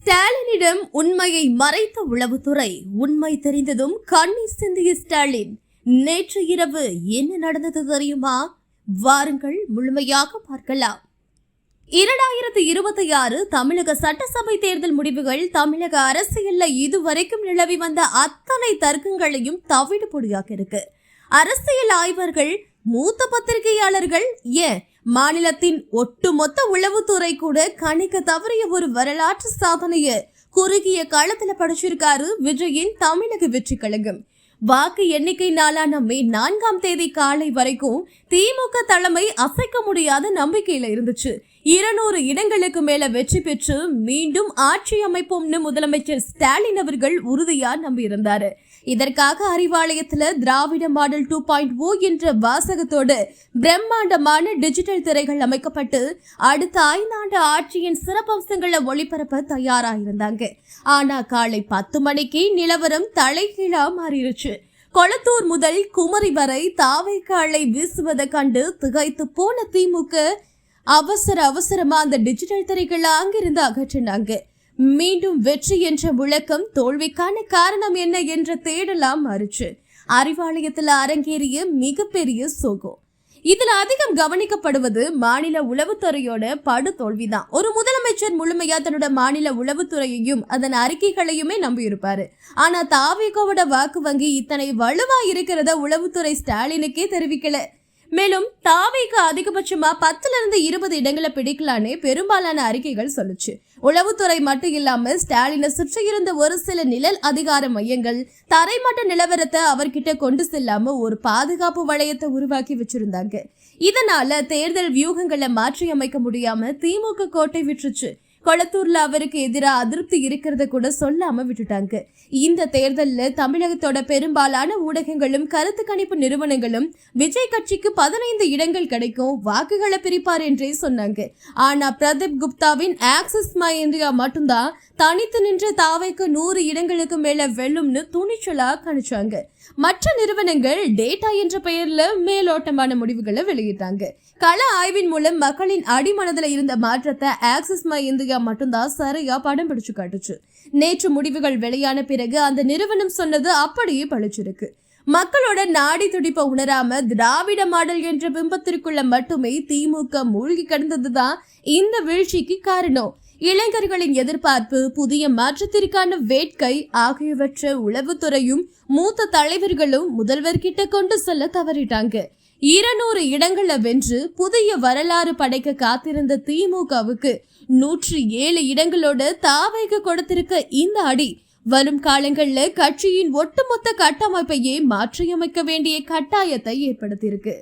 ஸ்டாலினிடம் உண்மையை மறைத்த உளவுத்துறை. உண்மை தெரிந்ததும் கண்ணீர் சிந்திய ஸ்டாலின். நேற்று இரவு என்ன நடந்தது தெரியுமா? வாருங்கள் முழுமையாக பார்க்கலாம். 2026 தமிழக சட்டசபை தேர்தல் முடிவுகள் தமிழக அரசியல்ல இதுவரைக்கும் நிலவி வந்த அத்தனை தர்க்கங்களையும் தவிடு பொடியாக இருக்கு. அரசியல் ஆய்வர்கள், மூத்த பத்திரிகையாளர்கள், ஏன் மாநிலத்தின் ஒட்டுமொத்த உளவுத்துறை கூட கணிக்க தவறிய ஒரு வரலாற்று சாதனையை குறுகிய காலத்துல படிச்சிருக்காரு விஜயின் தமிழக வெற்றி கழகம். வாக்கு எண்ணிக்கை நாளான மே 4ஆம் தேதி காலை வரைக்கும் திமுக தலைமை அசைக்க முடியாத நம்பிக்கையில இருந்துச்சு. 200 இடங்களுக்கு மேல வெற்றி பெற்று மீண்டும் ஆட்சி அமைப்போம்னு முதலமைச்சர் ஸ்டாலின் அவர்கள் உறுதியா நம்பியிருந்தாரு. இதற்காக அறிவாலயத்துல திராவிட மாடல் 2.0 என்ற வாசகத்தோடு பிரம்மாண்டமான டிஜிட்டல் திரைகள் அமைக்கப்பட்டு அடுத்த 5 ஆண்டு ஆட்சியின் சிறப்பம்சங்களை ஒளிபரப்ப தயாராயிருந்தாங்க. ஆனா காலை 10 மணிக்கு நிலவரம் தலைகீழா மாறிடுச்சு. கொளத்தூர் முதல் குமரி வரை தாவைக்காலை வீசுவதை கண்டு திகைத்து போன திமுக அவசரமா அந்த டிஜிட்டல் திரைகளை அங்கிருந்து அகற்றினாங்க. மீண்டும் வெற்றி என்ற முழக்கம் தோல்விக்கான காரணம் என்ன என்ற தேடலாம் மாறுச்சு. அறிவாலயத்தில் அரங்கேறிய மிகப்பெரிய சோகம். இதுல அதிகம் கவனிக்கப்படுவது மாநில உளவுத்துறையோட படு தோல்விதான். ஒரு முதலமைச்சர் முழுமையா தன்னோட மாநில உளவுத்துறையையும் அதன் அறிக்கைகளையுமே நம்பியிருப்பாரு. ஆனா தாவேகோவோட வாக்கு வங்கி இத்தனை வலுவா இருக்கிறத உளவுத்துறை ஸ்டாலினுக்கே தெரிவிக்கல. மேலும் தாவேக்கு அதிகபட்சமா 10-20 இடங்களை பிடிக்கலானே பெரும்பாலான அறிக்கைகள் சொல்லுச்சு. உளவுத்துறை மட்டும் இல்லாம ஸ்டாலினை சுற்றி இருந்த ஒரு சில நிழல் அதிகார மையங்கள் தரைமட்ட நிலவரத்தை அவர்கிட்ட கொண்டு செல்லாம ஒரு பாதுகாப்பு வளையத்தை உருவாக்கி வச்சிருந்தாங்க. இதனால தேர்தல் வியூகங்களை மாற்றி அமைக்க முடியாம திமுக கோட்டை விட்டுருச்சு. கொளத்தூர்ல அவருக்கு எதிராக அதிருப்தி இருக்கிறத கூட சொல்லாம விட்டுட்டாங்க. இந்த தேர்தல்ல தமிழகத்தோட பெரும்பாலான ஊடகங்களும் கருத்து கணிப்பு நிறுவனங்களும் விஜய் கட்சிக்கு 15 இடங்கள் கிடைக்கும், வாக்குகளை பிரிப்பார் என்றே சொன்னாங்க. ஆனா பிரதீப் குப்தாவின் ஆக்சிஸ் மை இந்தியா மட்டும்தான் தனித்து நின்ற தாவைக்கு 100 இடங்களுக்கு மேல வெல்லும்னு துணிச்சலா கணிச்சாங்க. மற்ற நிறுவனங்கள் டேட்டா என்ற பெயர்ல மேலோட்டமான முடிவுகளை வெளியிட்டாங்க. கள ஆய்வின் மூலம் மக்களின் அடிமனதில் இருந்த மாற்றத்தை ஆக்சிஸ் மை இந்தியா மட்டும்தான் சரியா படம் பிடிச்சு காட்டுச்சு. நேற்று முடிவுகள் வெளியான பிறகு அந்த நிறுவனம் சொன்னது அப்படியே பழிச்சிருக்கு. மக்களோட நாடி துடிப்பை உணராம திராவிட மாடல் என்ற பிம்பத்திற்குள்ள மட்டுமே திமுக மூழ்கி கிடந்ததுதான் இந்த வீழ்ச்சிக்கு காரணம். இளைஞர்களின் எதிர்பார்ப்பு, புதிய மாற்றத்திற்கான வேட்கை ஆகியவற்றை உளவுத்துறையும் மூத்த தலைவர்களும் முதல்வர்கிட்ட கொண்டு செல்ல தவறிட்டாங்க. 200 இடங்களை வென்று புதிய வரலாறு படைக்க காத்திருந்த திமுகவுக்கு 107 இடங்களோட தாவேக கொடுத்திருக்க இந்த அடி வரும் காலங்கள்ல கட்சியின் ஒட்டுமொத்த கட்டமைப்பையே மாற்றியமைக்க வேண்டிய கட்டாயத்தை ஏற்படுத்தியிருக்கு.